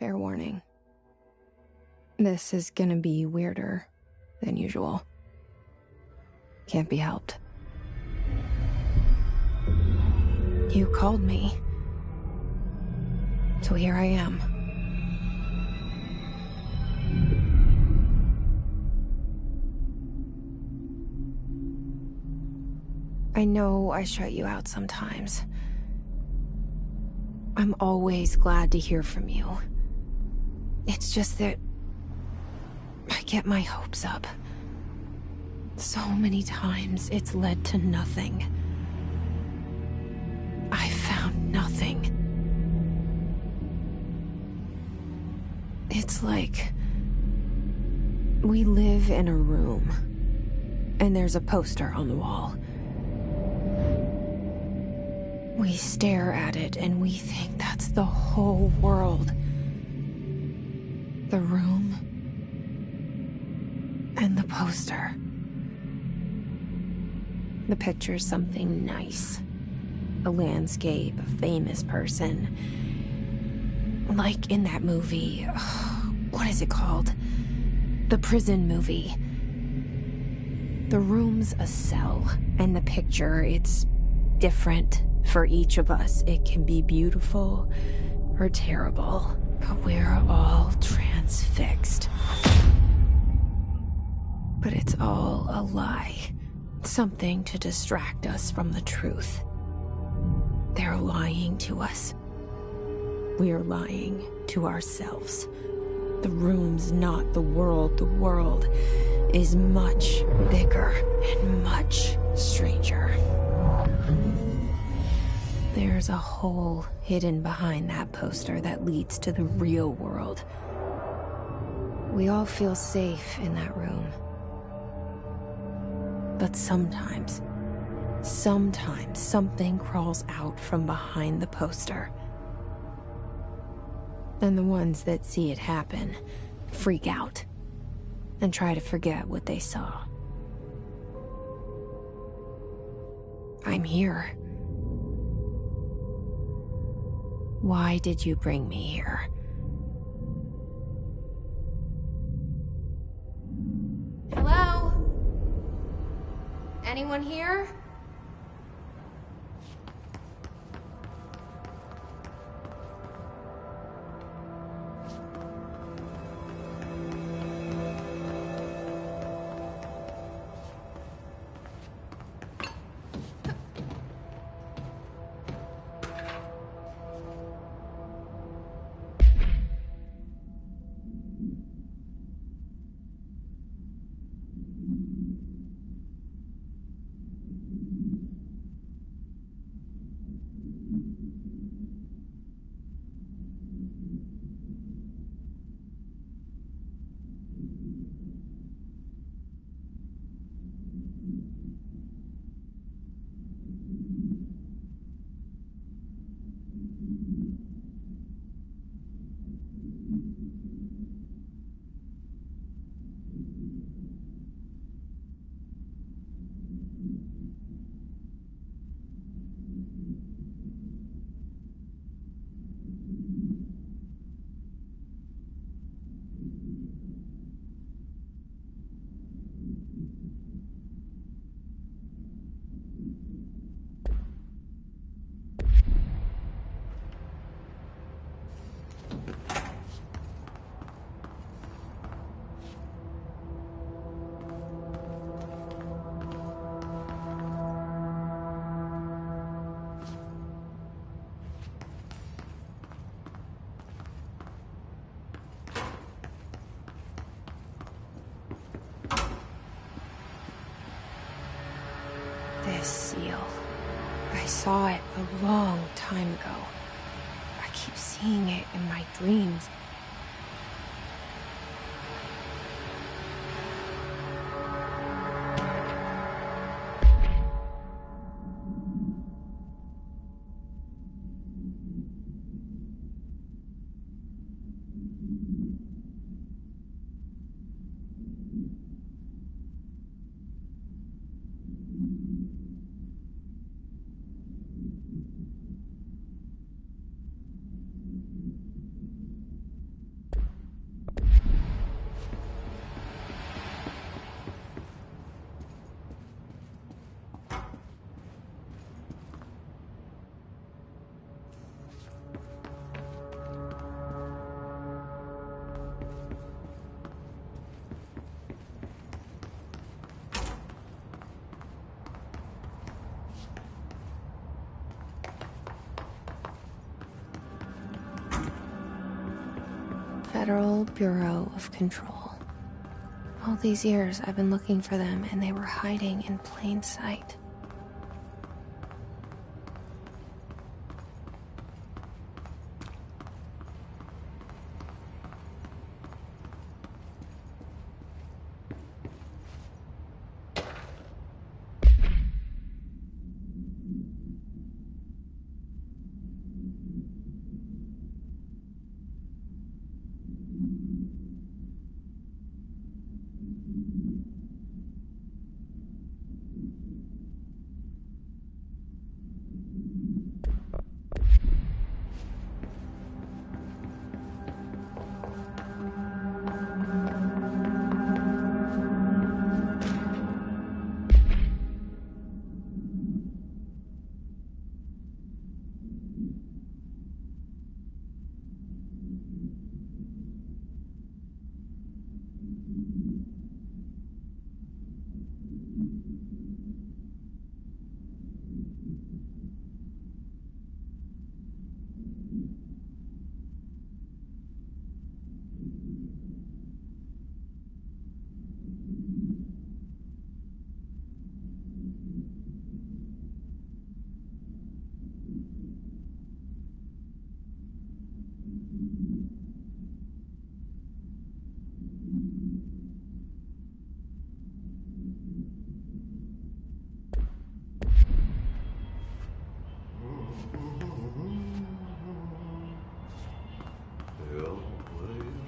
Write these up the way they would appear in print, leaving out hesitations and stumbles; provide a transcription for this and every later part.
Fair warning. This is gonna be weirder than usual. Can't be helped. You called me. So here I am. I know I shut you out sometimes. I'm always glad to hear from you. It's just that I get my hopes up. So many times it's led to nothing. I found nothing. It's like we live in a room, and there's a poster on the wall. We stare at it and we think that's the whole world. The room and the poster. The picture's something nice. A landscape, a famous person. Like in that movie, what is it called? The prison movie. The room's a cell, and the picture, it's different for each of us. It can be beautiful or terrible, but we're all transfixed. But it's all a lie. Something to distract us from the truth. They're lying to us. We're lying to ourselves. The room's not the world. The world is much bigger and much stranger. There's a hole hidden behind that poster that leads to the real world. We all feel safe in that room. But sometimes something crawls out from behind the poster. And the ones that see it happen freak out and try to forget what they saw. I'm here. Why did you bring me here? Hello? Anyone here? This seal. I saw it a long time ago. I keep seeing it in my dreams. Federal Bureau of Control. All these years I've been looking for them, and they were hiding in plain sight.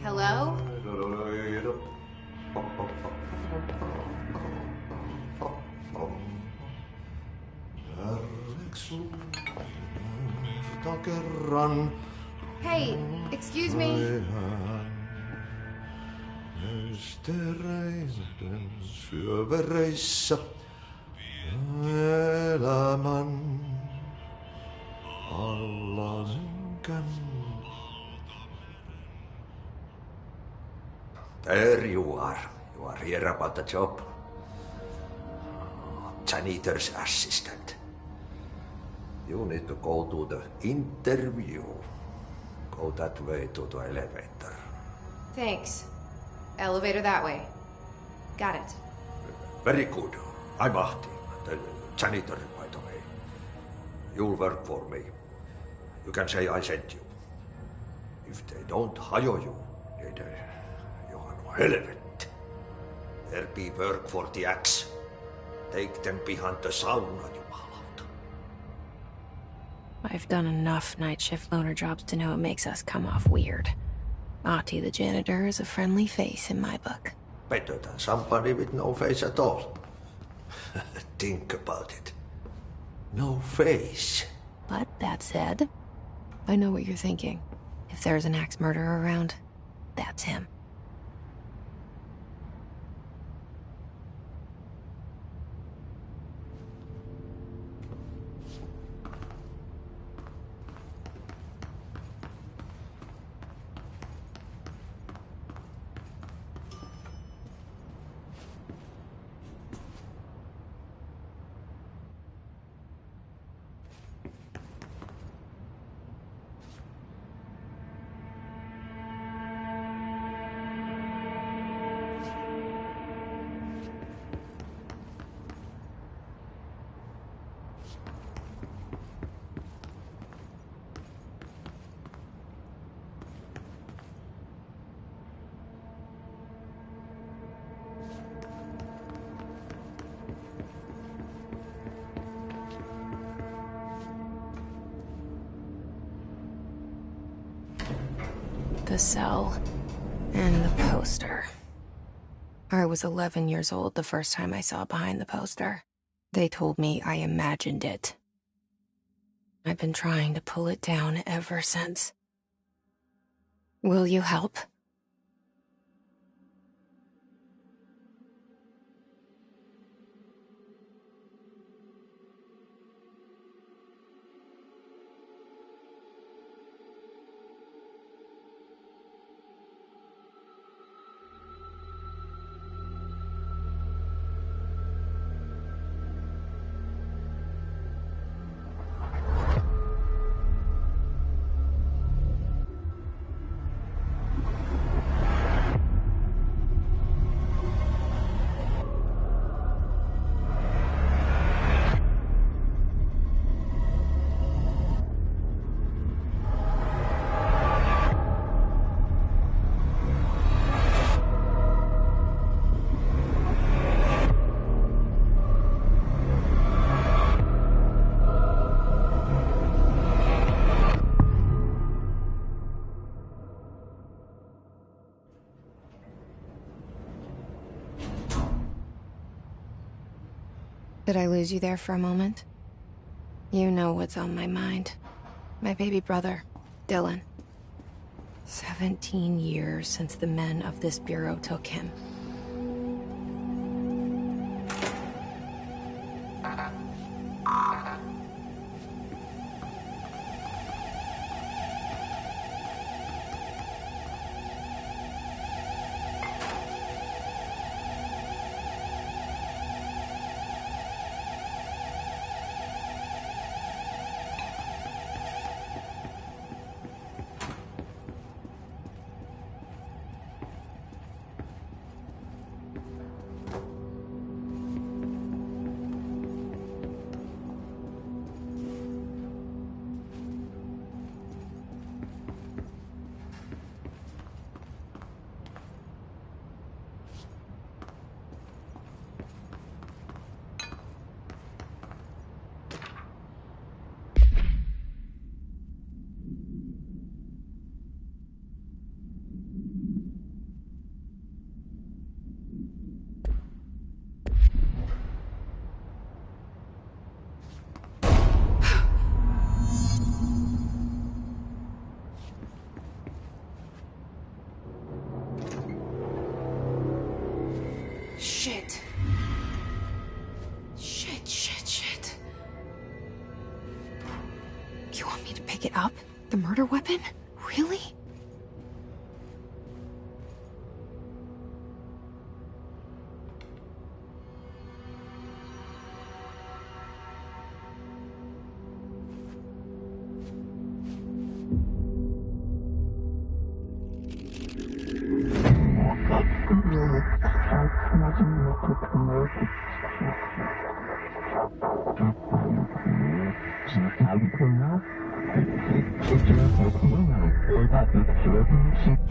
Hello? Hey, excuse me. Syövereissä elämän alla synkän. There you are. You are here about the job. Janitor's assistant. You need to go to the interview. Go that way to the elevator. Thanks. Elevator that way. Got it. Very good. I'm Ahti, the janitor, by the way. You'll work for me. You can say I sent you. If they don't hire you, then you are no helvet. There be work for the axe. Take them behind the sauna, jumalauta. I've done enough night shift loner jobs to know it makes us come off weird. Ahti the janitor is a friendly face in my book. Better than somebody with no face at all. Think about it. No face. But that said, I know what you're thinking. If there's an axe murderer around, that's him. The cell and the poster. I was 11 years old the first time I saw behind the poster. They told me I imagined it. I've been trying to pull it down ever since. Will you help? Did I lose you there for a moment? You know what's on my mind. My baby brother, Dylan. 17 years since the men of this bureau took him. Shit. Shit. You want me to pick it up? The murder weapon? Really?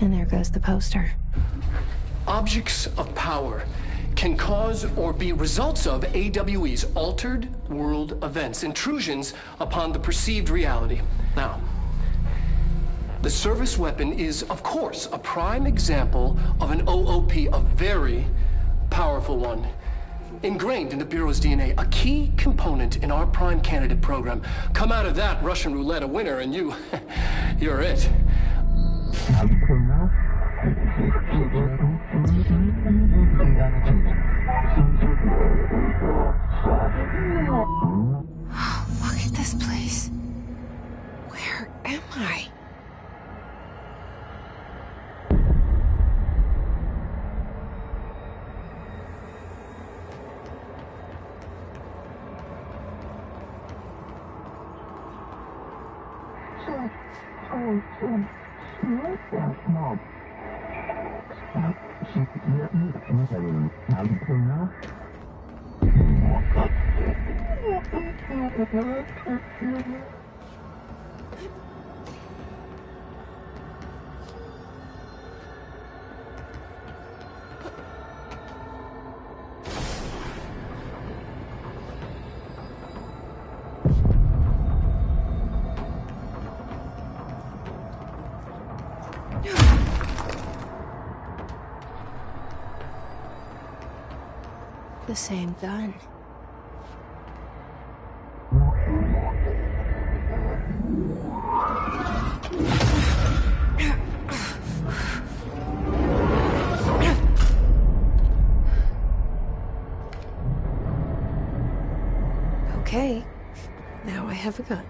And there goes the poster. Objects of power can cause or be results of AWE's altered world events, intrusions upon the perceived reality. Now, the service weapon is, of course, a prime example of an OOP, a very powerful one. Ingrained in the Bureau's DNA, a key component in our prime candidate program. Come out of that Russian roulette a winner and you're it. Look at this place. Where am I? The same gun. Okay, now I have a gun.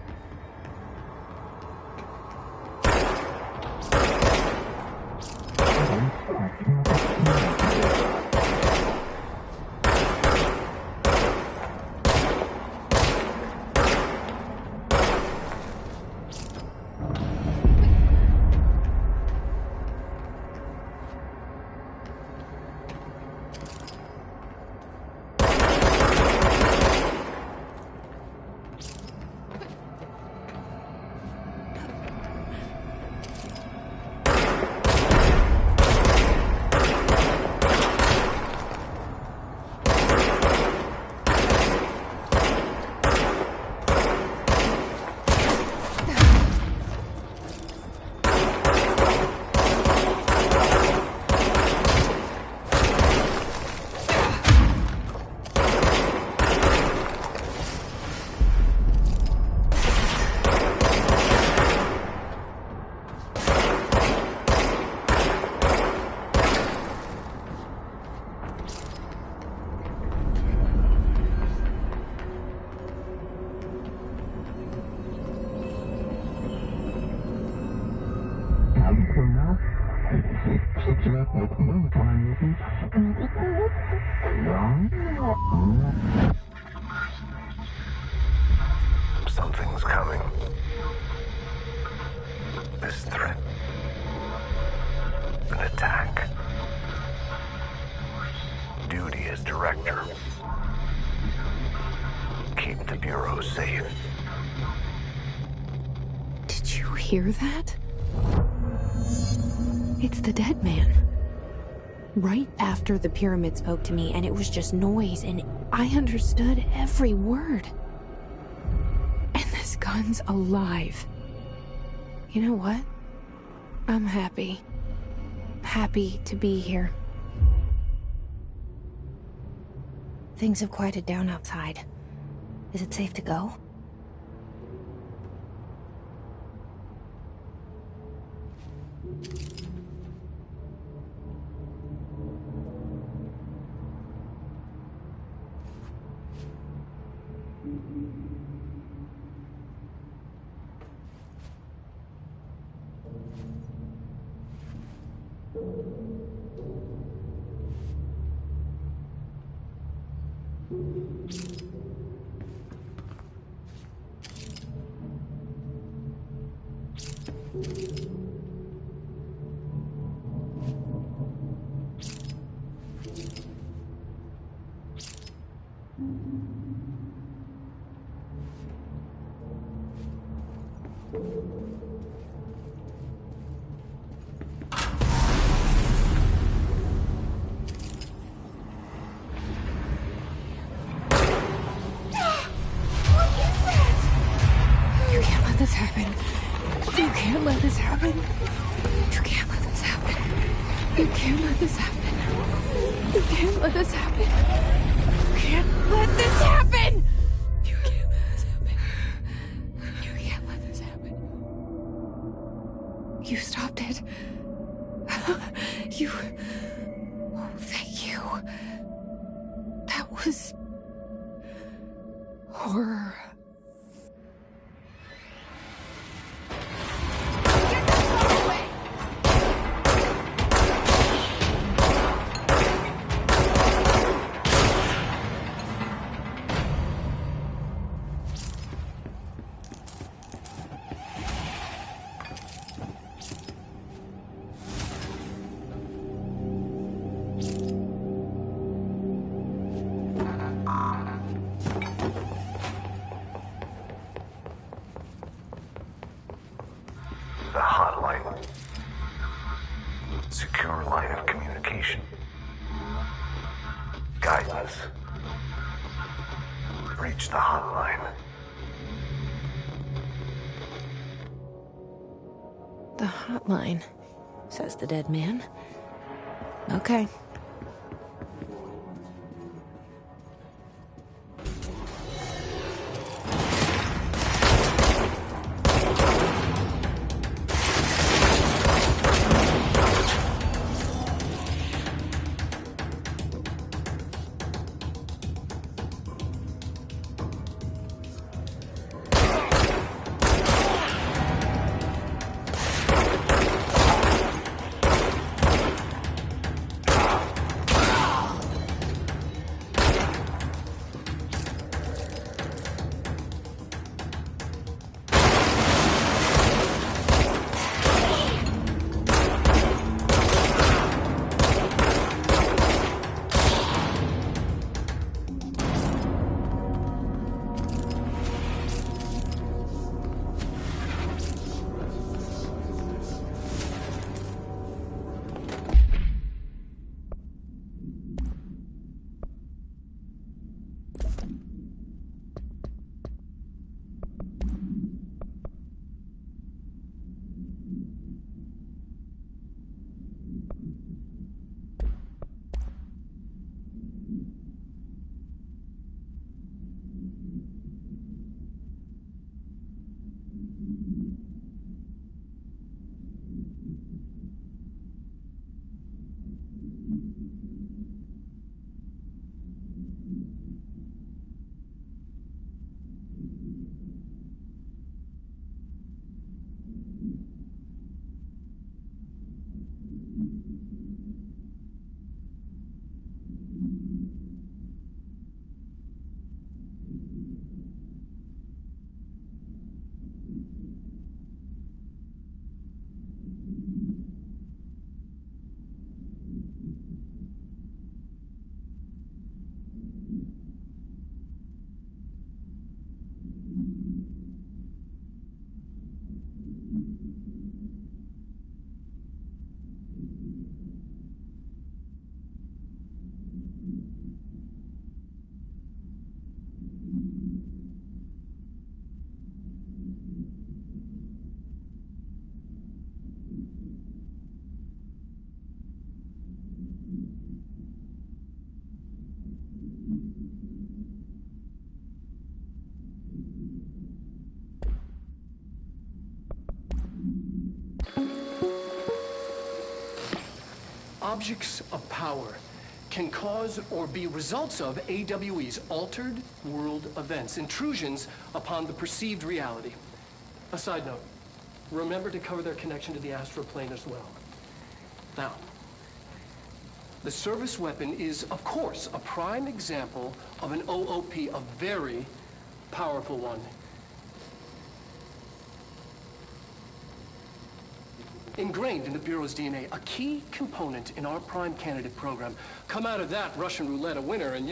Did you hear that? It's the dead man. Right after the pyramid spoke to me, and it was just noise, and I understood every word. And this gun's alive. You know what? I'm happy. Happy to be here. Things have quieted down outside. Is it safe to go? This happen. You can't let this happen. You can't let this happen. You can't let this happen. You can't let this happen. You can't let this happen. You can't let this happen. You can't let this happen. You stopped it. You... Oh, thank you. That was... horror. The hotline. Secure line of communication. Guidance. Reach the hotline. The hotline, says the dead man. Okay. objects of power can cause or be results of AWE's altered world events, intrusions upon the perceived reality. A side note, remember to cover their connection to the astral plane as well. Now, the service weapon is, of course, a prime example of an OOP, a very powerful one. Ingrained in the Bureau's DNA, a key component in our prime candidate program. Come out of that Russian roulette a winner and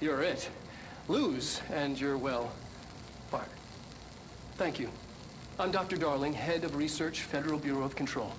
you're it. Lose and you're, well, fired. Thank you. I'm Dr. Darling, Head of Research, Federal Bureau of Control.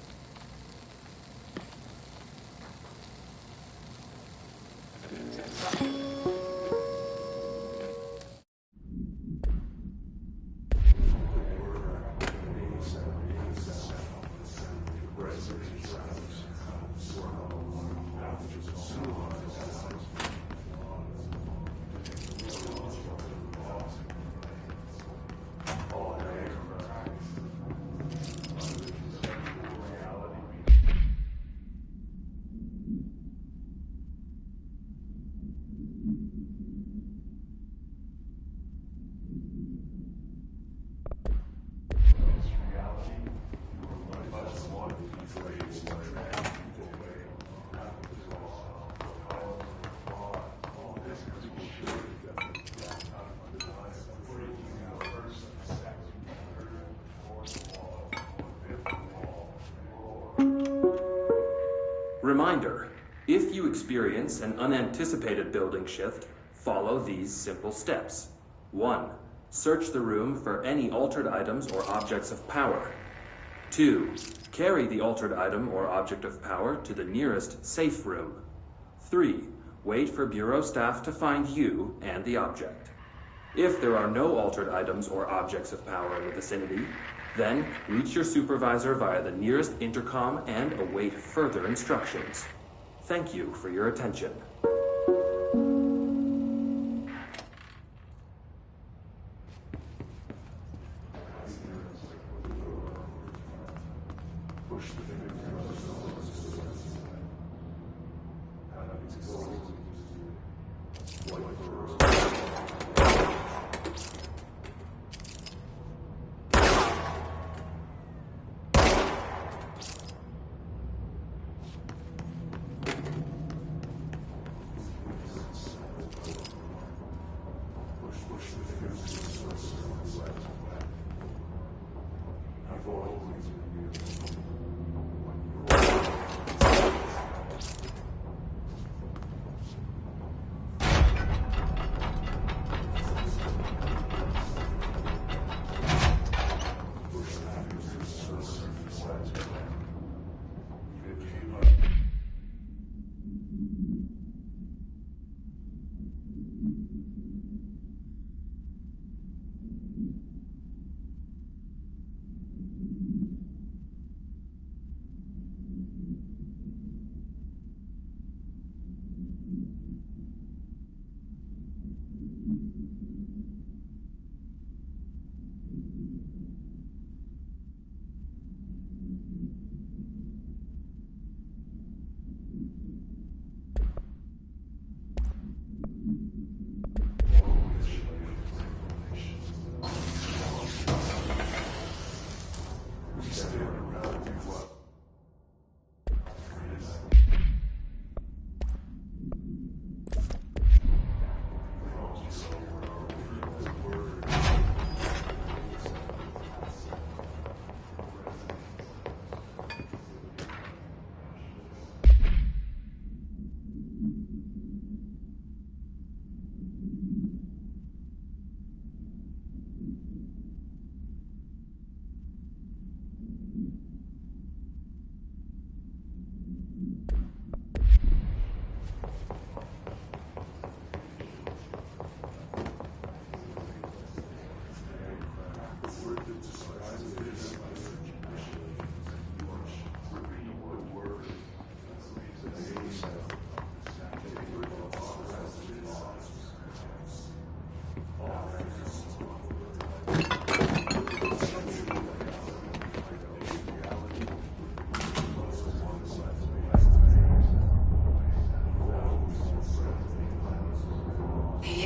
Reminder, if you experience an unanticipated building shift, follow these simple steps. 1. Search the room for any altered items or objects of power. 2. Carry the altered item or object of power to the nearest safe room. 3. Wait for Bureau staff to find you and the object. If there are no altered items or objects of power in the vicinity, then reach your supervisor via the nearest intercom and await further instructions. Thank you for your attention.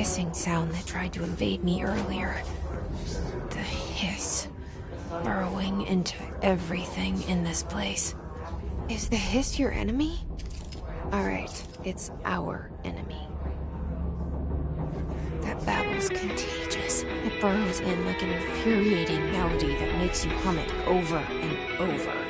hissing sound that tried to invade me earlier. The hiss, burrowing into everything in this place. Is the hiss your enemy? Alright, it's our enemy. That babble's contagious. It burrows in like an infuriating melody that makes you hum it over and over.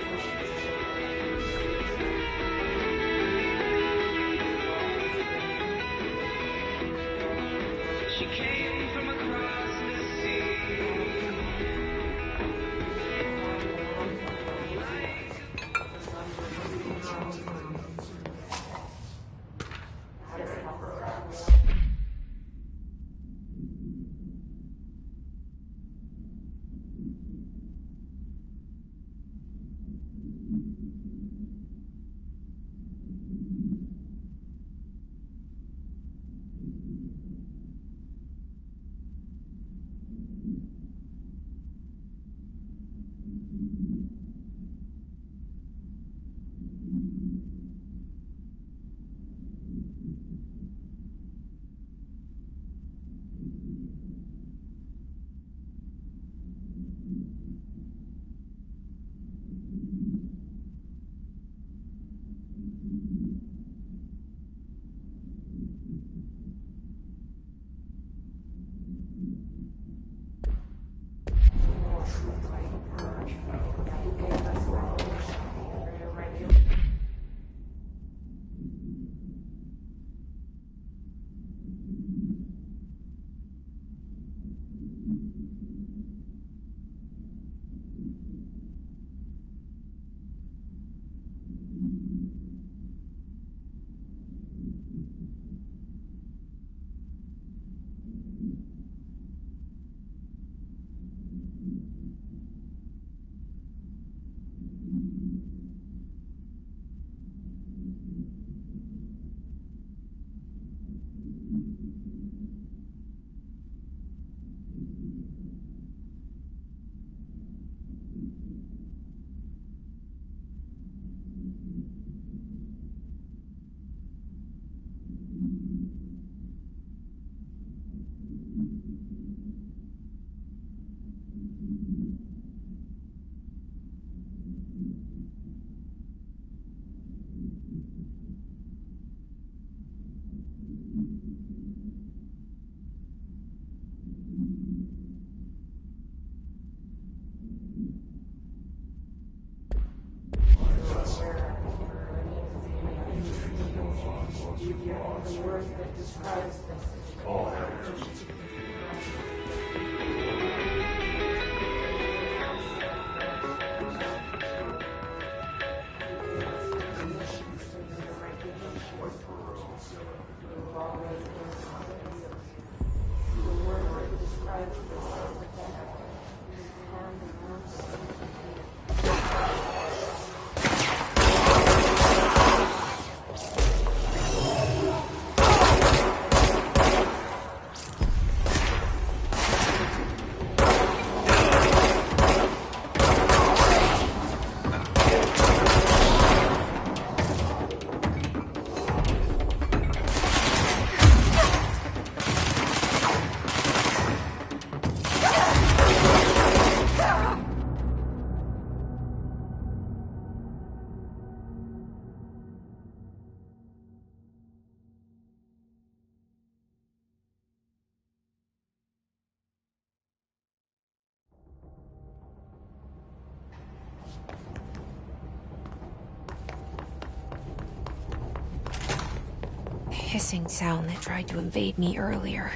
Hissing sound that tried to invade me earlier.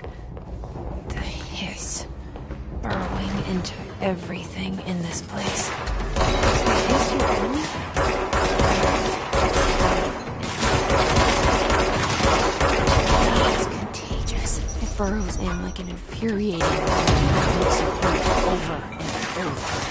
The hiss, burrowing into everything in this place. Is the hiss your enemy? It's contagious. It burrows in like an infuriating melody that makes you hum it over and over.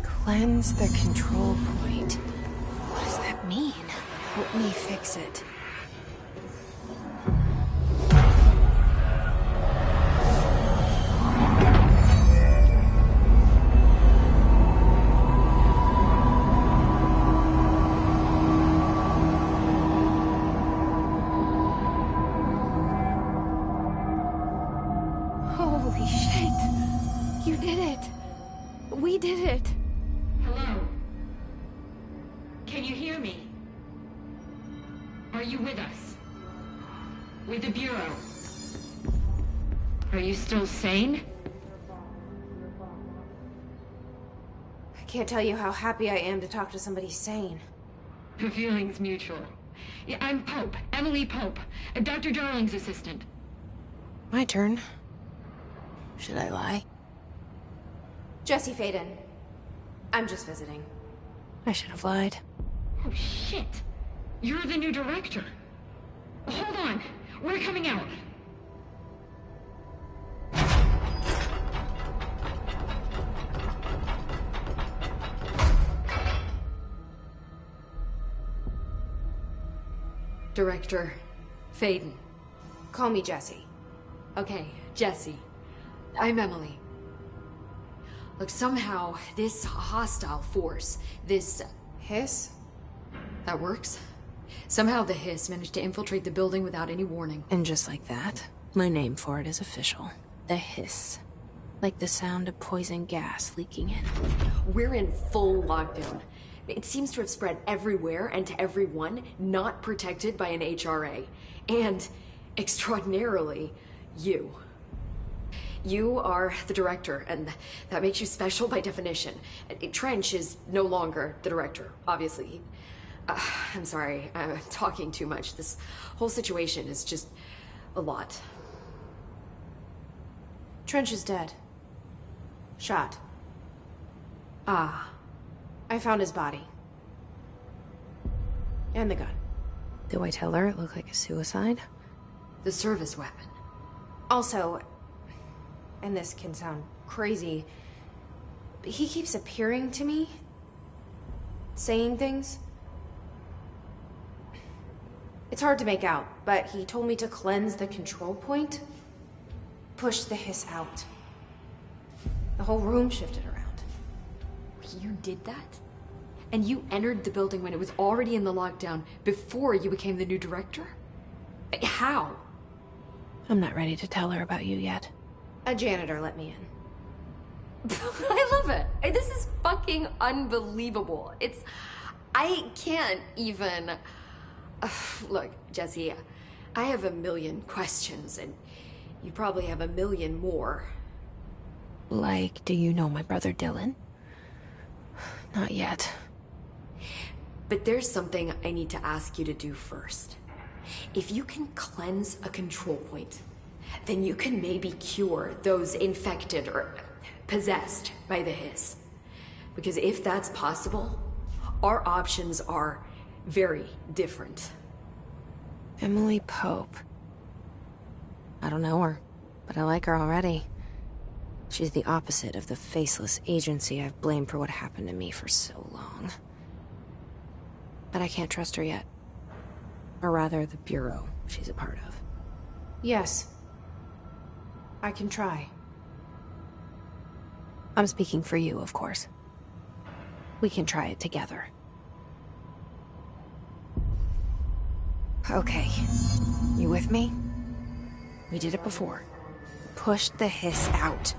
Cleanse the control point. What does that mean? Help me fix it. Holy shit! You did it! We did it! Hello? Can you hear me? Are you with us? With the Bureau? Are you still sane? I can't tell you how happy I am to talk to somebody sane. The feeling's mutual. Yeah, I'm Pope, Emily Pope, Dr. Darling's assistant. My turn. Should I lie? Jesse Faden. I'm just visiting. I should have lied. Oh, shit. You're the new director. Hold on. We're coming out. Director Faden. Call me Jesse. Okay, Jesse. I'm Emily. Look, somehow, this hostile force, this... Hiss? That works? Somehow the hiss managed to infiltrate the building without any warning. And just like that, my name for it is official. The hiss. Like the sound of poison gas leaking in. We're in full lockdown. It seems to have spread everywhere and to everyone not protected by an HRA. And, extraordinarily, you. You are the director, and that makes you special by definition. Trench is no longer the director, obviously. I'm sorry, I'm talking too much. This whole situation is just a lot. Trench is dead. Shot. Ah. I found his body. And the gun. Do I tell her it looked like a suicide? The service weapon. Also, and this can sound crazy, but he keeps appearing to me. Saying things. It's hard to make out, but he told me to cleanse the control point. Push the hiss out. The whole room shifted around. You did that? And you entered the building when it was already in the lockdown before you became the new director? How? I'm not ready to tell her about you yet. A janitor let me in. I love it. This is fucking unbelievable. I can't even... Look, Jesse, I have a million questions, and you probably have a million more. Like, do you know my brother Dylan? Not yet. But there's something I need to ask you to do first. If you can cleanse a control point, then you can maybe cure those infected or possessed by the hiss. Because if that's possible, our options are very different. Emily Pope. I don't know her, but I like her already. She's the opposite of the faceless agency I've blamed for what happened to me for so long. But I can't trust her yet. Or rather, the Bureau she's a part of. Yes. I can try. I'm speaking for you, of course. We can try it together. Okay. You with me? We did it before. Push the hiss out.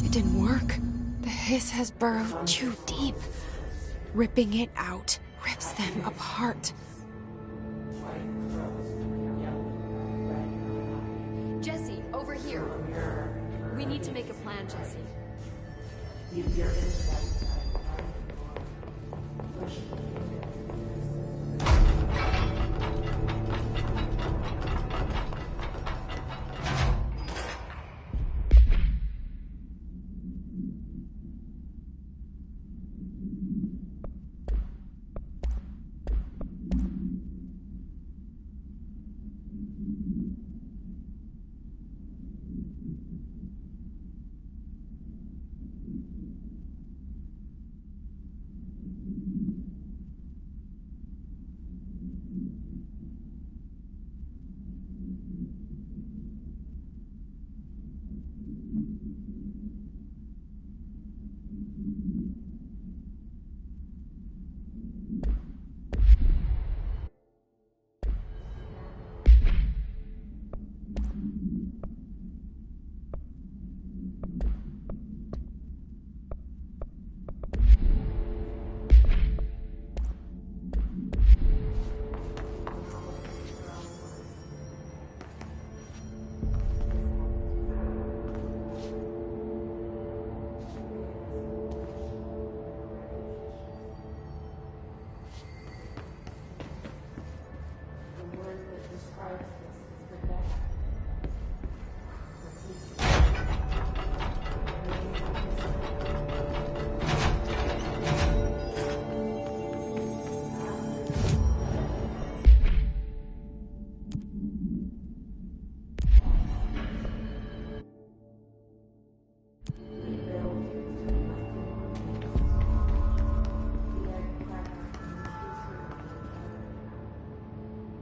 It didn't work. The hiss has burrowed too deep. Ripping it out rips them apart. Jesse, over here. We need plan, Jesse?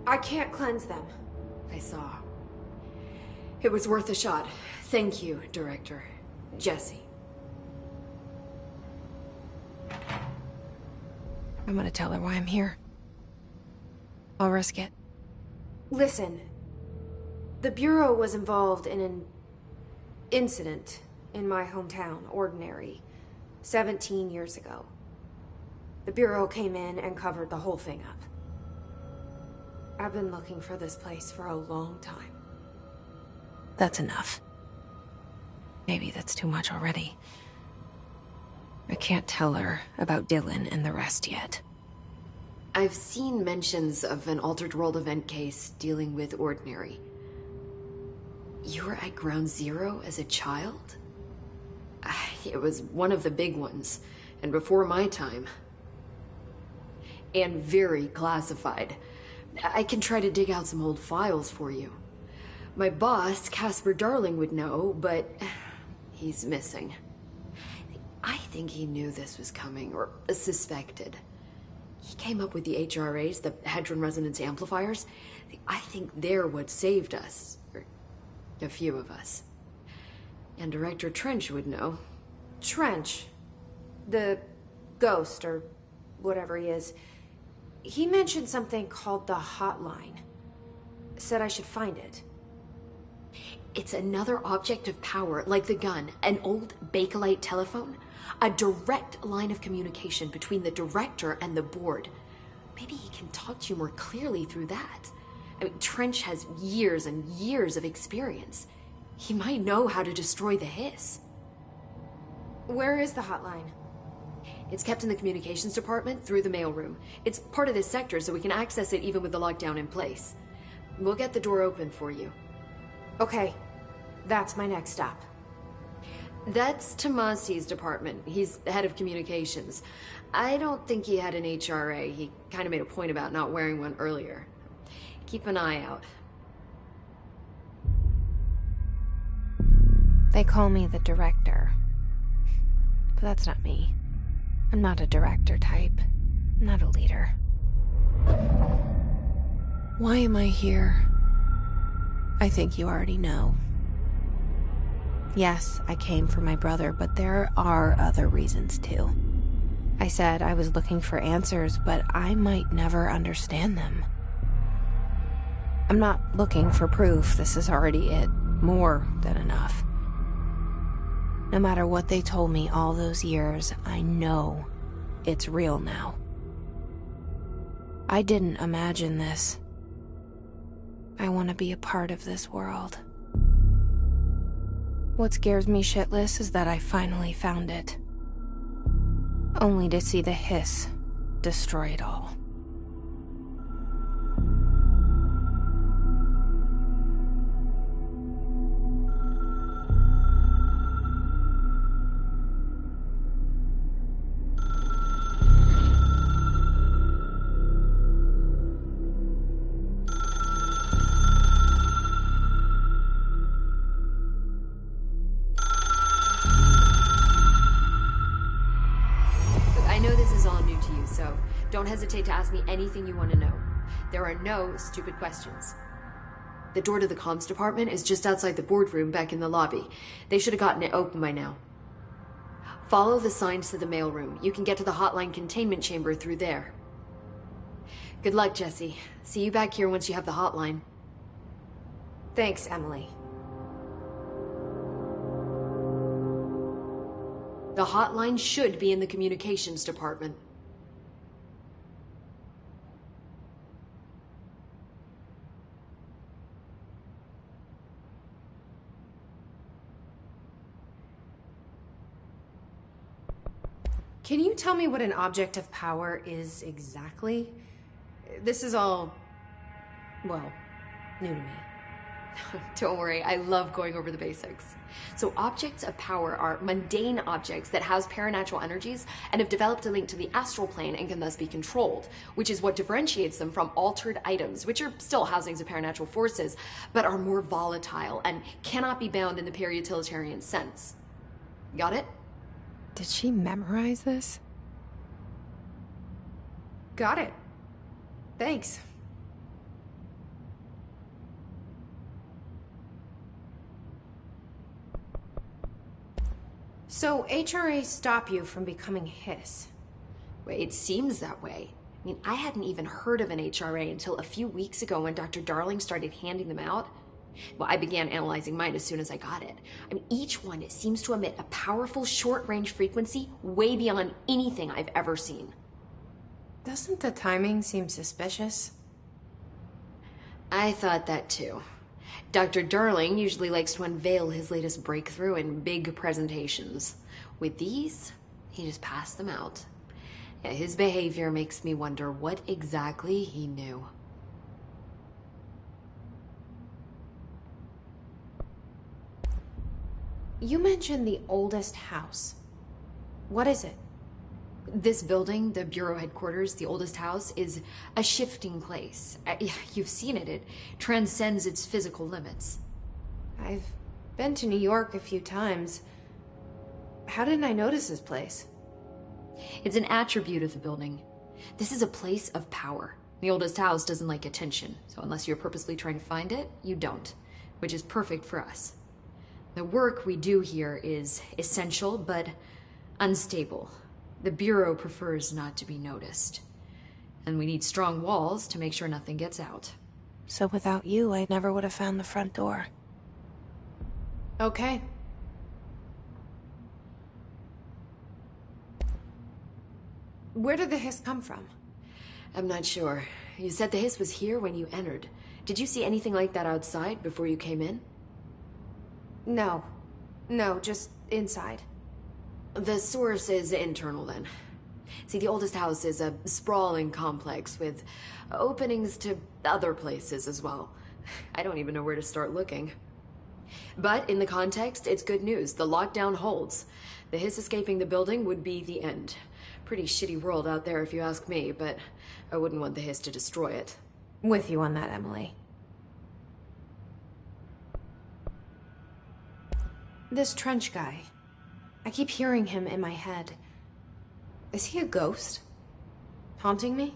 I can't cleanse them. I saw. It was worth a shot. Thank you, Director. Jesse. I'm gonna tell her why I'm here. I'll risk it. Listen, the Bureau was involved in an incident in my hometown, Ordinary, 17 years ago. The Bureau came in and covered the whole thing up. I've been looking for this place for a long time. That's enough. Maybe that's too much already. I can't tell her about Dylan and the rest yet. I've seen mentions of an Altered World event case dealing with Ordinary. You were at Ground Zero as a child? It was one of the big ones, and before my time. And very classified. I can try to dig out some old files for you. My boss, Casper Darling, would know, but he's missing. I think he knew this was coming, or suspected. He came up with the HRAs, the Hadron Resonance Amplifiers. I think they're what saved us. Or a few of us. And Director Trench would know. Trench? The ghost, or whatever he is. He mentioned something called the Hotline. Said I should find it. It's another object of power, like the gun, an old Bakelite telephone. A direct line of communication between the director and the board. Maybe he can talk to you more clearly through that. I mean, Trench has years and years of experience. He might know how to destroy the hiss. Where is the hotline? It's kept in the communications department through the mailroom. It's part of this sector, so we can access it even with the lockdown in place. We'll get the door open for you. Okay, that's my next stop. That's Tomasi's department. He's head of communications. I don't think he had an HRA. He kind of made a point about not wearing one earlier. Keep an eye out. They call me the director. But that's not me. I'm not a director type. I'm not a leader. Why am I here? I think you already know. Yes, I came for my brother, but there are other reasons too. I said I was looking for answers, but I might never understand them. I'm not looking for proof. This is already it. More than enough. No matter what they told me all those years, I know it's real now. I didn't imagine this. I want to be a part of this world. What scares me shitless is that I finally found it. Only to see the hiss destroy it all. So don't hesitate to ask me anything you want to know. There are no stupid questions. The door to the comms department is just outside the boardroom back in the lobby. They should have gotten it open by now. Follow the signs to the mailroom. You can get to the hotline containment chamber through there. Good luck, Jesse. See you back here once you have the hotline. Thanks, Emily. The hotline should be in the communications department. Can you tell me what an object of power is exactly? This is all, well, new to me. Don't worry, I love going over the basics. So objects of power are mundane objects that house paranatural energies and have developed a link to the astral plane and can thus be controlled, which is what differentiates them from altered items, which are still housings of paranatural forces, but are more volatile and cannot be bound in the peri-utilitarian sense. Got it? Did she memorize this? Got it. Thanks. So, HRA stop you from becoming Hiss? Well, it seems that way. I mean, I hadn't even heard of an HRA until a few weeks ago when Dr. Darling started handing them out. Well, I began analyzing mine as soon as I got it. I mean, each one seems to emit a powerful short-range frequency way beyond anything I've ever seen. Doesn't the timing seem suspicious? I thought that too. Dr. Darling usually likes to unveil his latest breakthrough in big presentations. With these, he just passed them out. Yeah, his behavior makes me wonder what exactly he knew. You mentioned the oldest house. What is it? This building, the Bureau headquarters, the oldest house, is a shifting place. You've seen it. It transcends its physical limits. I've been to New York a few times. How didn't I notice this place? It's an attribute of the building. This is a place of power. The oldest house doesn't like attention, so unless you're purposely trying to find it, you don't, which is perfect for us. The work we do here is essential, but unstable. The Bureau prefers not to be noticed. And we need strong walls to make sure nothing gets out. So without you, I never would have found the front door. Okay. Where did the hiss come from? I'm not sure. You said the hiss was here when you entered. Did you see anything like that outside before you came in? No. No, just inside. The source is internal, then. See, the oldest house is a sprawling complex with openings to other places as well. I don't even know where to start looking. But in the context, it's good news. The lockdown holds. The hiss escaping the building would be the end. Pretty shitty world out there if you ask me, but I wouldn't want the hiss to destroy it. With you on that, Emily. This trench guy. I keep hearing him in my head. Is he a ghost? Haunting me?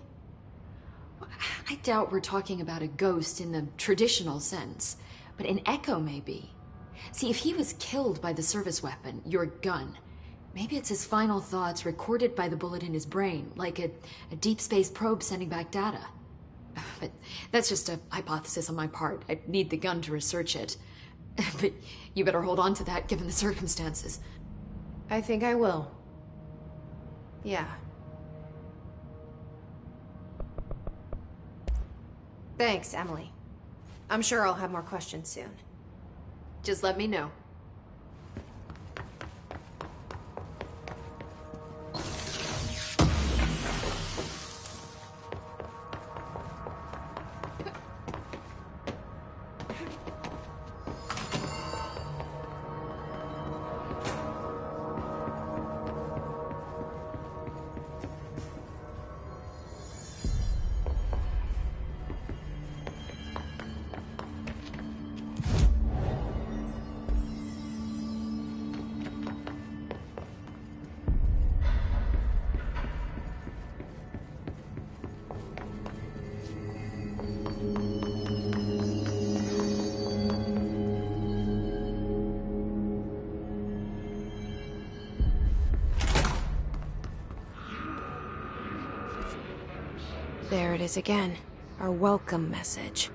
I doubt we're talking about a ghost in the traditional sense, but an echo maybe. See, if he was killed by the service weapon, your gun, maybe it's his final thoughts recorded by the bullet in his brain, like a deep space probe sending back data. But that's just a hypothesis on my part. I'd need the gun to research it. But you better hold on to that given the circumstances. I think I will. Yeah. Thanks, Emily. I'm sure I'll have more questions soon. Just let me know. There it is again. Our welcome message.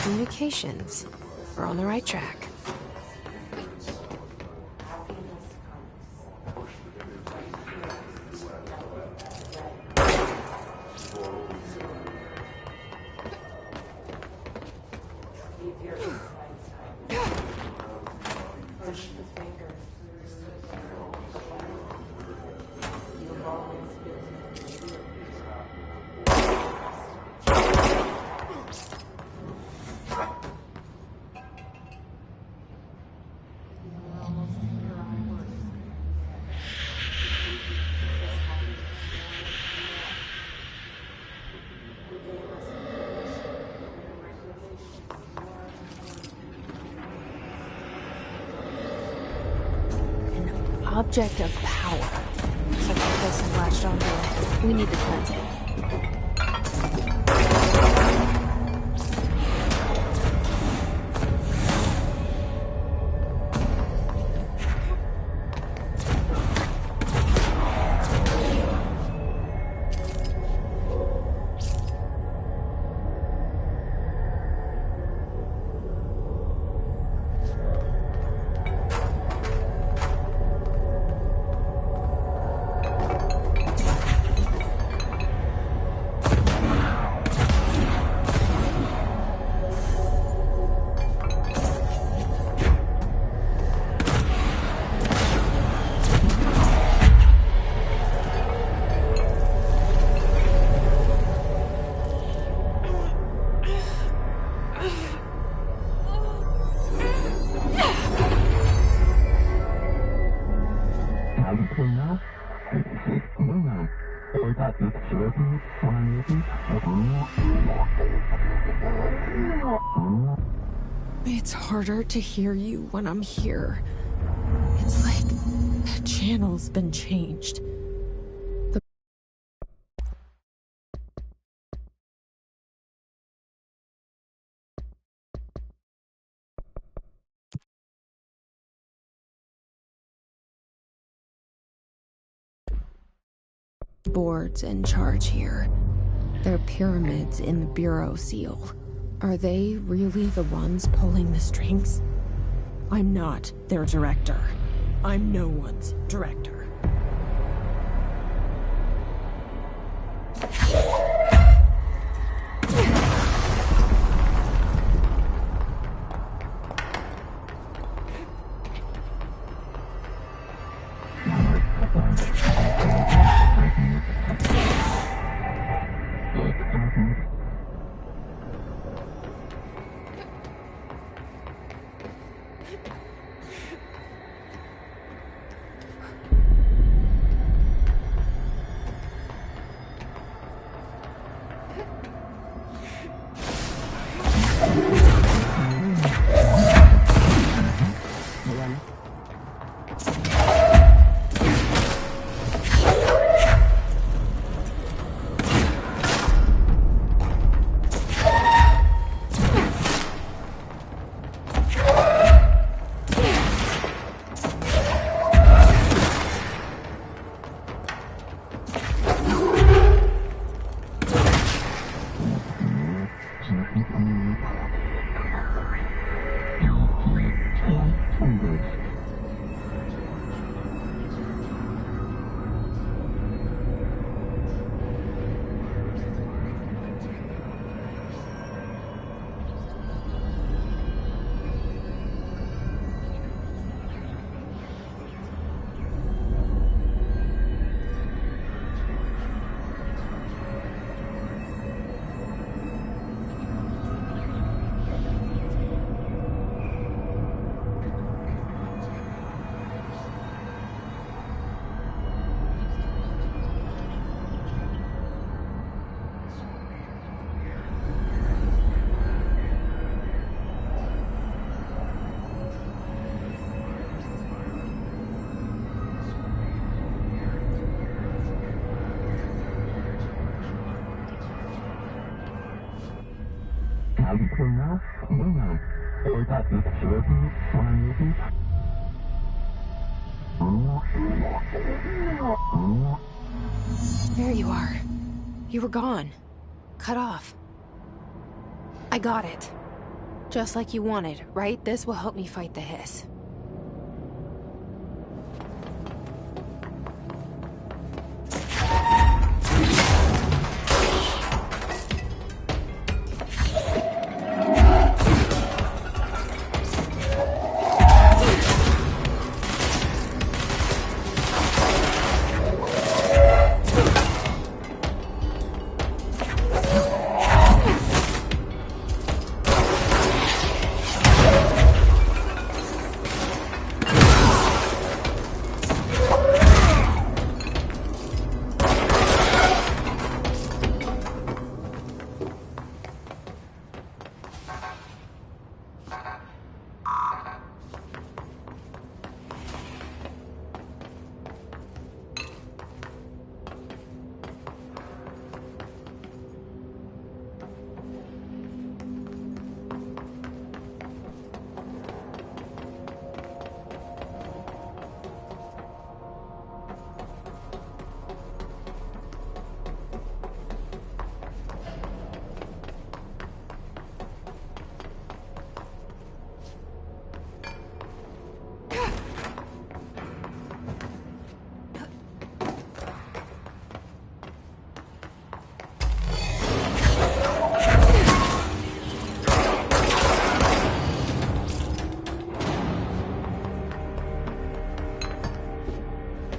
Communications. We're on the right track. Object of power. Looks like the place is latched onto it. We need to cleanse it. It's harder to hear you when I'm here. It's like the channel's been changed. Boards in charge here. They're pyramids in the Bureau seal. Are they really the ones pulling the strings? I'm not their director. I'm no one's director. There you are. You were gone. Cut off. I got it. Just like you wanted, right? This will help me fight the hiss.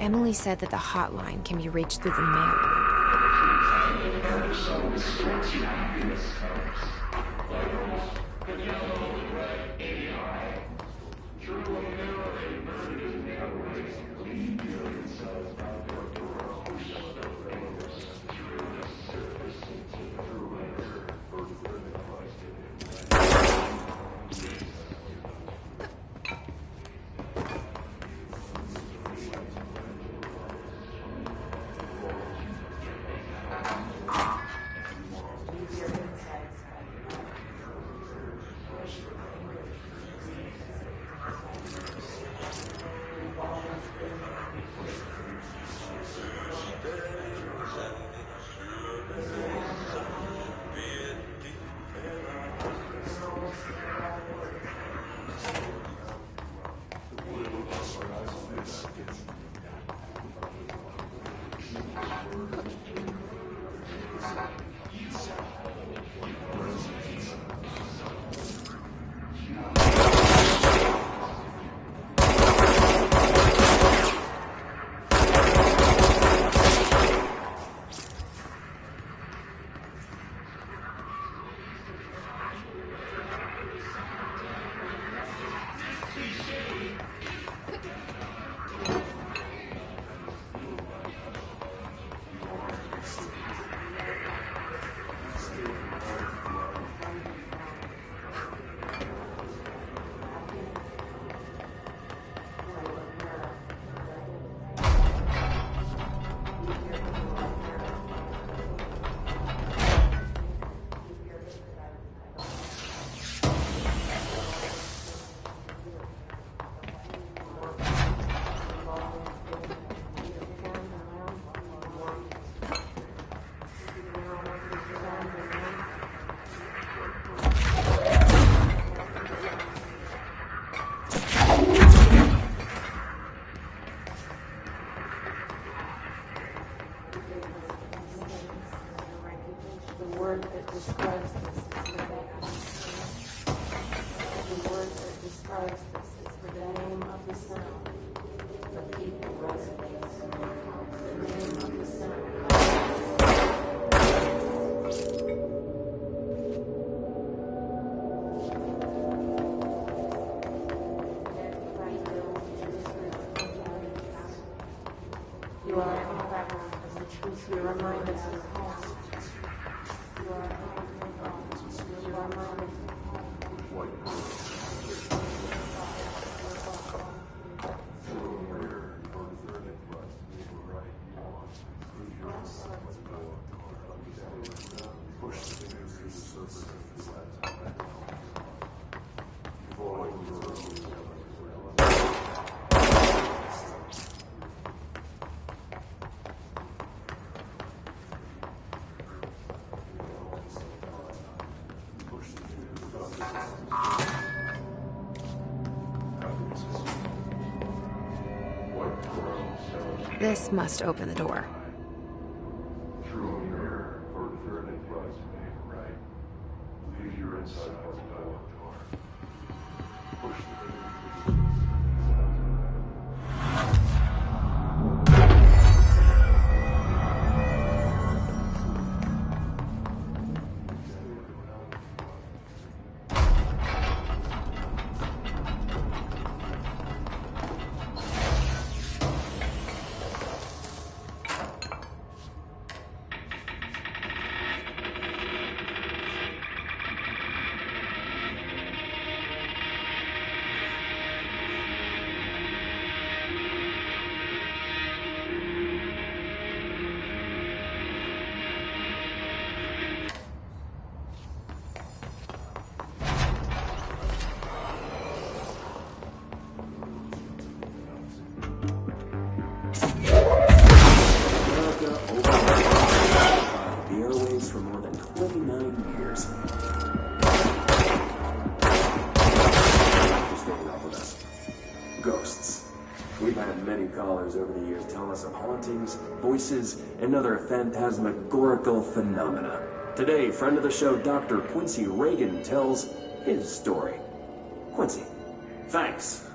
Emily said that the hotline can be reached through the mailroom. This must open the door. True mirror for further plus right. Leave your inside door. Push the over the years telling us of hauntings, voices, and other phantasmagorical phenomena. Today, friend of the show, Dr. Quincy Reagan, tells his story. Quincy, thanks.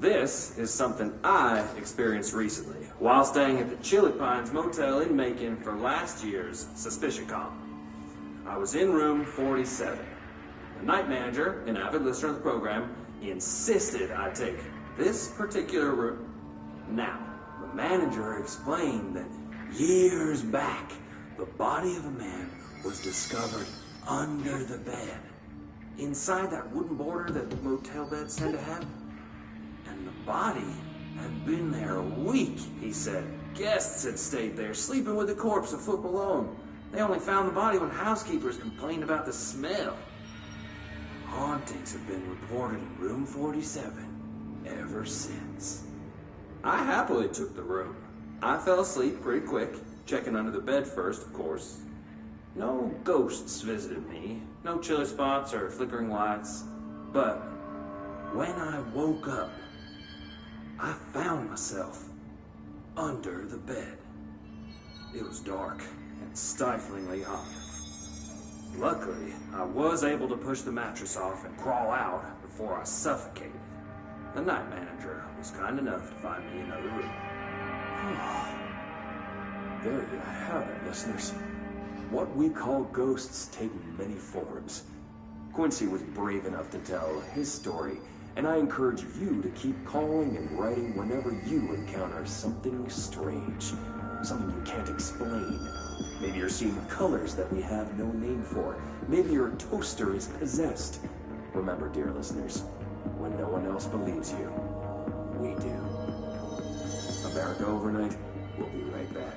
This is something I experienced recently while staying at the Chili Pines Motel in Macon for last year's SuspiciaCon. I was in room 47. The night manager, an avid listener of the program, insisted I take this particular room. Now, the manager explained that years back, the body of a man was discovered under the bed, inside that wooden border that motel beds tend to have. And the body had been there a week, he said. Guests had stayed there, sleeping with the corpse a foot below them. They only found the body when housekeepers complained about the smell. Hauntings have been reported in room 47 ever since. I happily took the room. I fell asleep pretty quick, checking under the bed first, of course. No ghosts visited me, no chilly spots or flickering lights. But when I woke up, I found myself under the bed. It was dark and stiflingly hot. Luckily, I was able to push the mattress off and crawl out before I suffocated. The night manager was kind enough to find me another room. There you have it, listeners. What we call ghosts take many forms. Quincy was brave enough to tell his story, and I encourage you to keep calling and writing whenever you encounter something strange, something you can't explain. Maybe you're seeing colors that we have no name for. Maybe your toaster is possessed. Remember, dear listeners, when no one else believes you, we do. America Overnight, we'll be right back.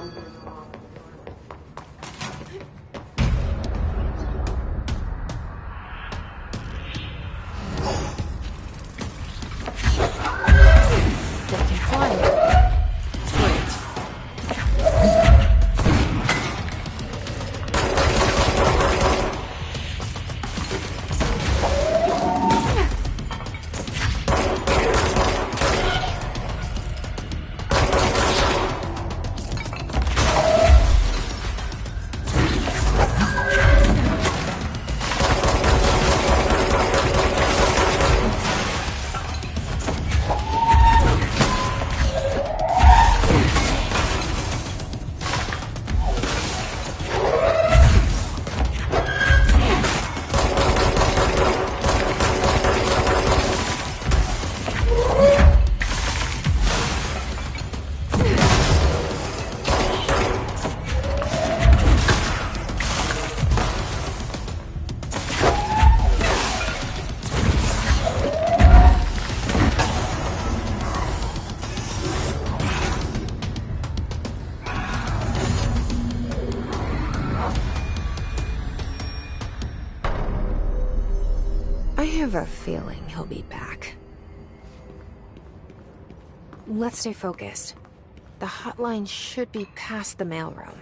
They can fly. Great. I have a feeling he'll be back. Let's stay focused. The hotline should be past the mailroom.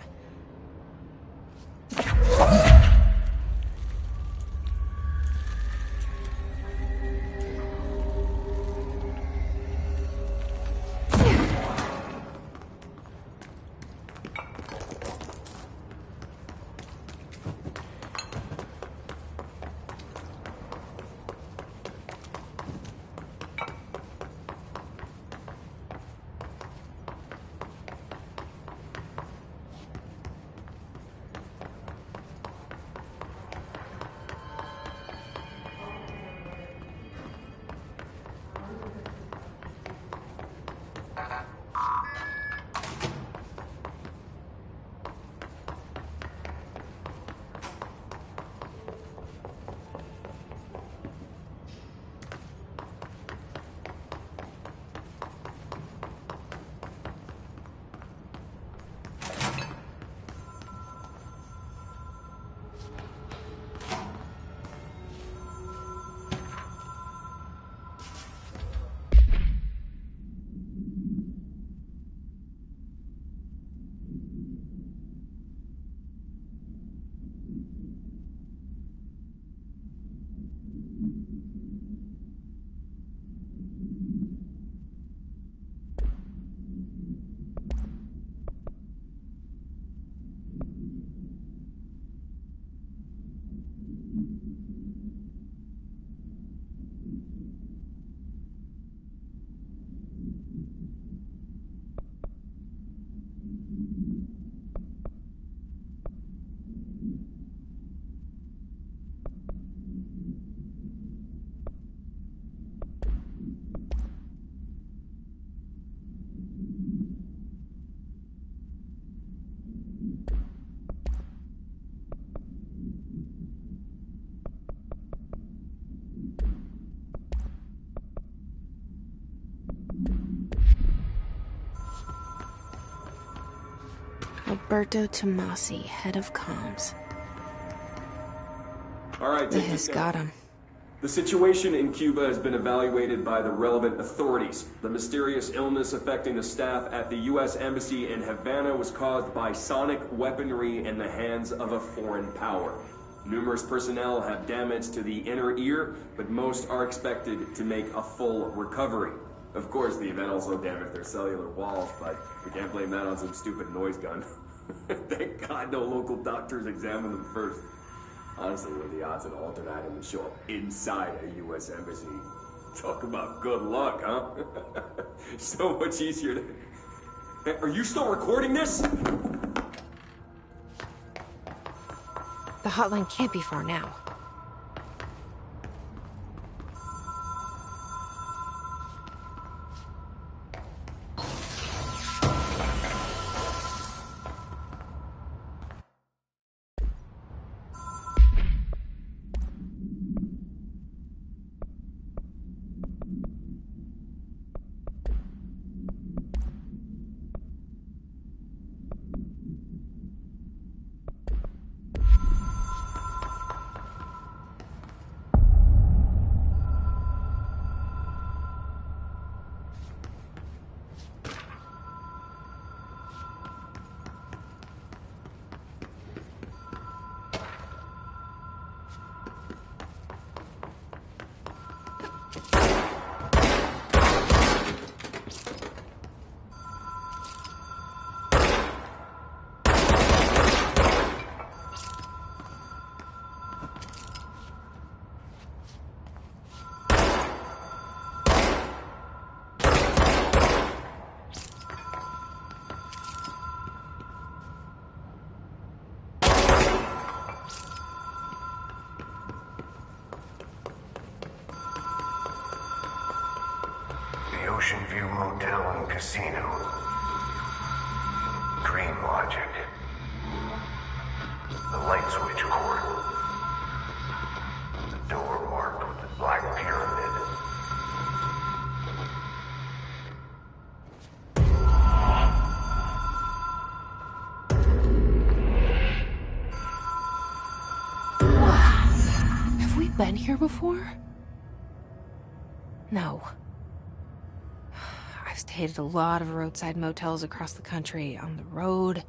Alberto Tomasi, head of comms. All right, The Hiss got him. The situation in Cuba has been evaluated by the relevant authorities. The mysterious illness affecting the staff at the U.S. Embassy in Havana was caused by sonic weaponry in the hands of a foreign power. Numerous personnel have damage to the inner ear, but most are expected to make a full recovery. Of course, the event also damaged their cellular walls, but we can't blame that on some stupid noise gun. Thank God no local doctors examined them first. Honestly, what are the odds an altered item would show up inside a U.S. embassy? Talk about good luck, huh? So much easier to... Hey, are you still recording this? The hotline can't be far now. Dream logic. The light switch cord. The door marked with the black pyramid. Have we been here before? No. I've stayed at a lot of roadside motels across the country, on the road,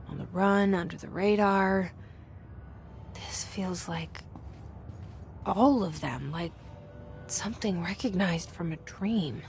on the run, under the radar. This feels like all of them, like something recognized from a dream.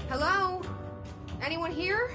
Hello? Anyone here?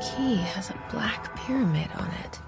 Key has a black pyramid on it.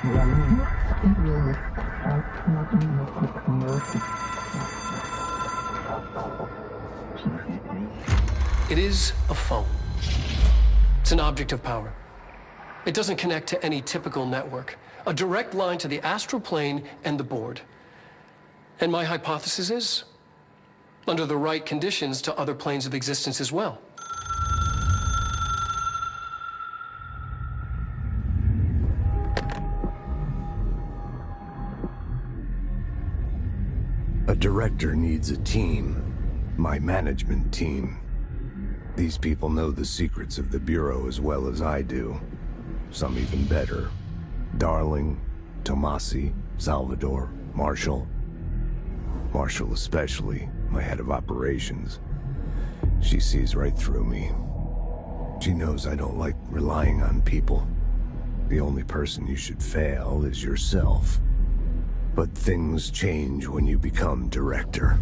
It is a phone. It's an object of power. It doesn't connect to any typical network. A direct line to the astral plane and the board. And my hypothesis is, under the right conditions, to other planes of existence as well. A director needs a team. My management team. These people know the secrets of the Bureau as well as I do. Some even better. Darling, Tomasi, Salvador, Marshall. Marshall especially, my head of operations. She sees right through me. She knows I don't like relying on people. The only person you should fail is yourself. But things change when you become director.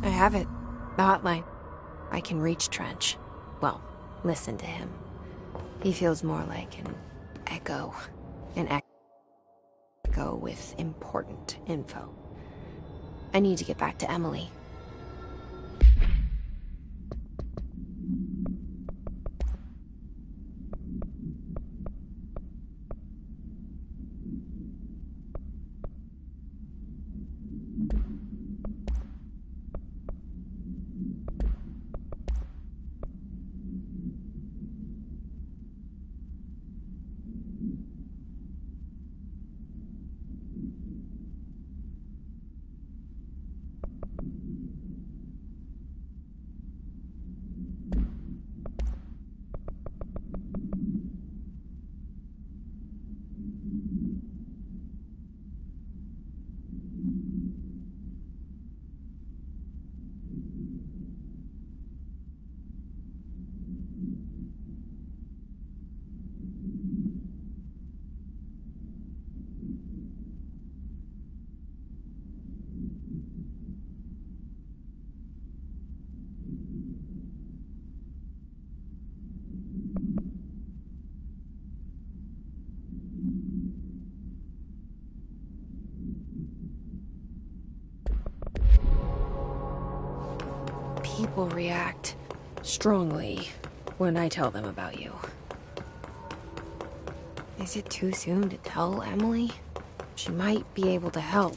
I have it. The hotline. I can reach Trench. Well, listen to him. He feels more like an echo. An echo with important info. I need to get back to Emily. People react strongly when I tell them about you. Is it too soon to tell Emily? She might be able to help.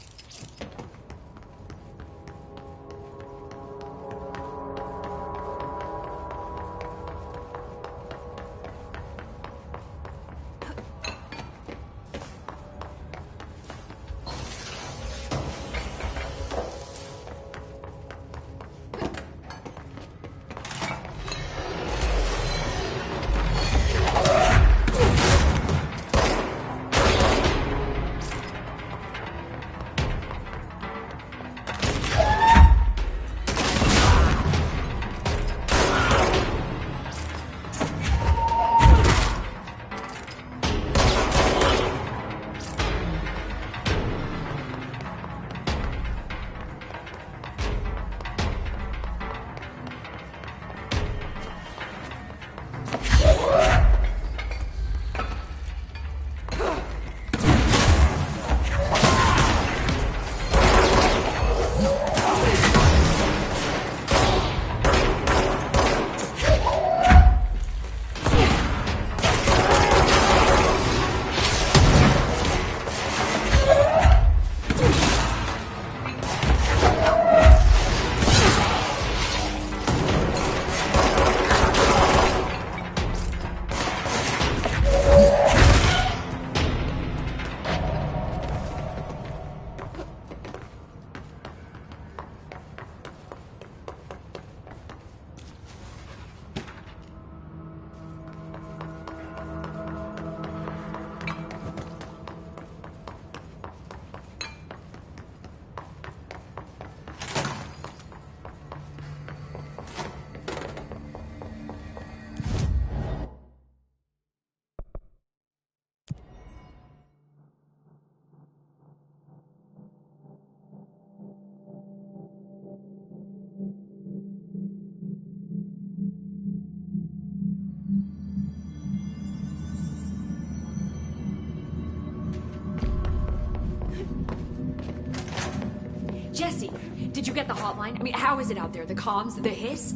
Jesse, did you get the hotline? I mean, how is it out there? The comms? The hiss?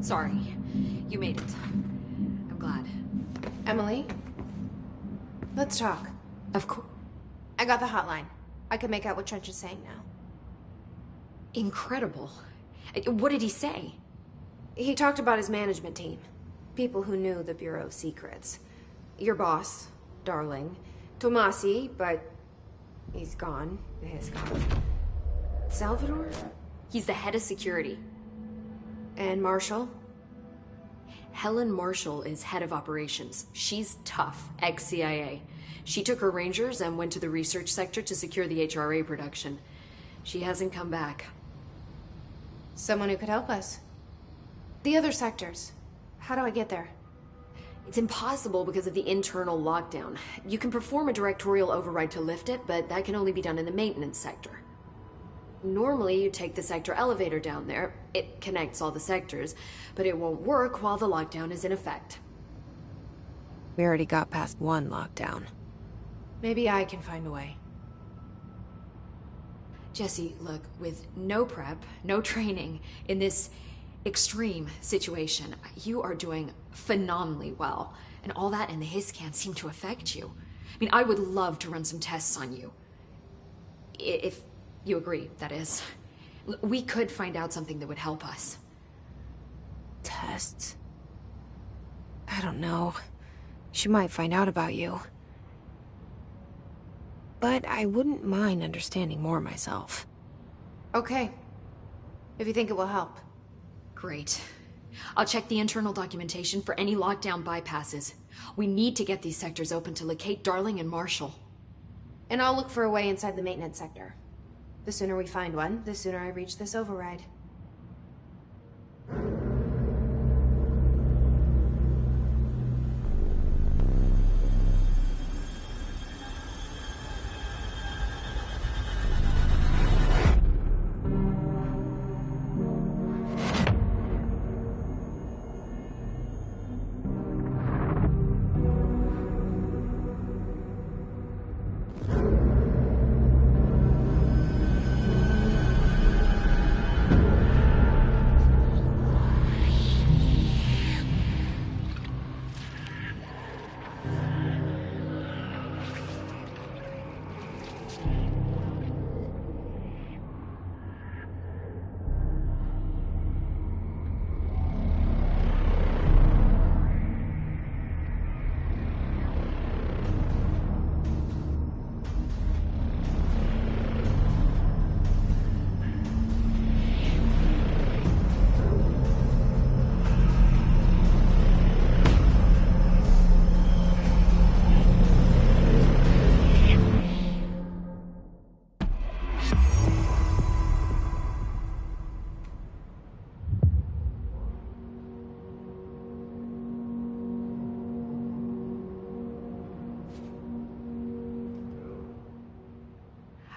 Sorry. You made it. I'm glad. Emily? Let's talk. Of course. I got the hotline. I can make out what Trench is saying now. Incredible. What did he say? He talked about his management team. People who knew the Bureau's secrets. Your boss, Darling. Tomasi, but he's gone. He's gone. Salvador? He's the head of security. And Marshall? Helen Marshall is head of operations. She's tough, ex-CIA. She took her Rangers and went to the research sector to secure the HRA production. She hasn't come back. Someone who could help us. The other sectors. How do I get there? It's impossible because of the internal lockdown. You can perform a directorial override to lift it, but that can only be done in the maintenance sector. Normally, you take the sector elevator down there. It connects all the sectors, but it won't work while the lockdown is in effect. We already got past one lockdown. Maybe I can find a way. Jesse, look, with no prep, no training, in this extreme situation, you are doing phenomenally well. And all that and the hiss can't seem to affect you. I mean, I would love to run some tests on you. If you agree, that is. We could find out something that would help us. Tests? I don't know. She might find out about you. But I wouldn't mind understanding more myself. Okay. If you think it will help. Great. I'll check the internal documentation for any lockdown bypasses. We need to get these sectors open to locate Darling and Marshall. And I'll look for a way inside the maintenance sector. The sooner we find one, the sooner I reach this override.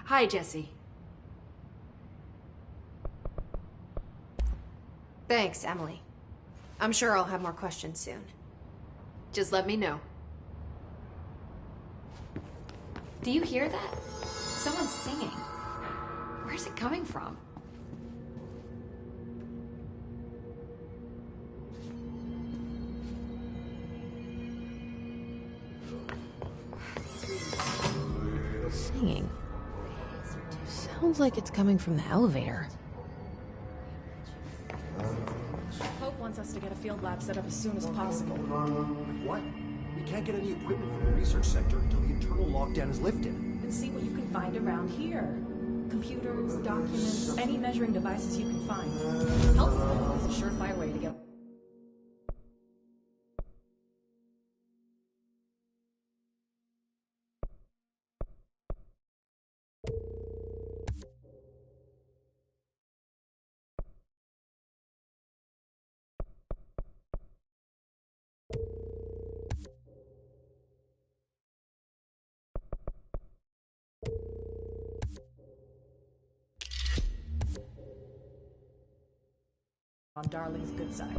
Hi, Jesse. Thanks, Emily. I'm sure I'll have more questions soon. Just let me know. Do you hear that? Someone's singing. Where's it coming from? Singing. Sounds like it's coming from the elevator. Hope wants us to get a field lab set up as soon as possible. What? We can't get any equipment from the research sector until the internal lockdown is lifted. And see what you can find around here. Computers, documents, any measuring devices you can find. Help is a surefire way to get... on Darling's good side.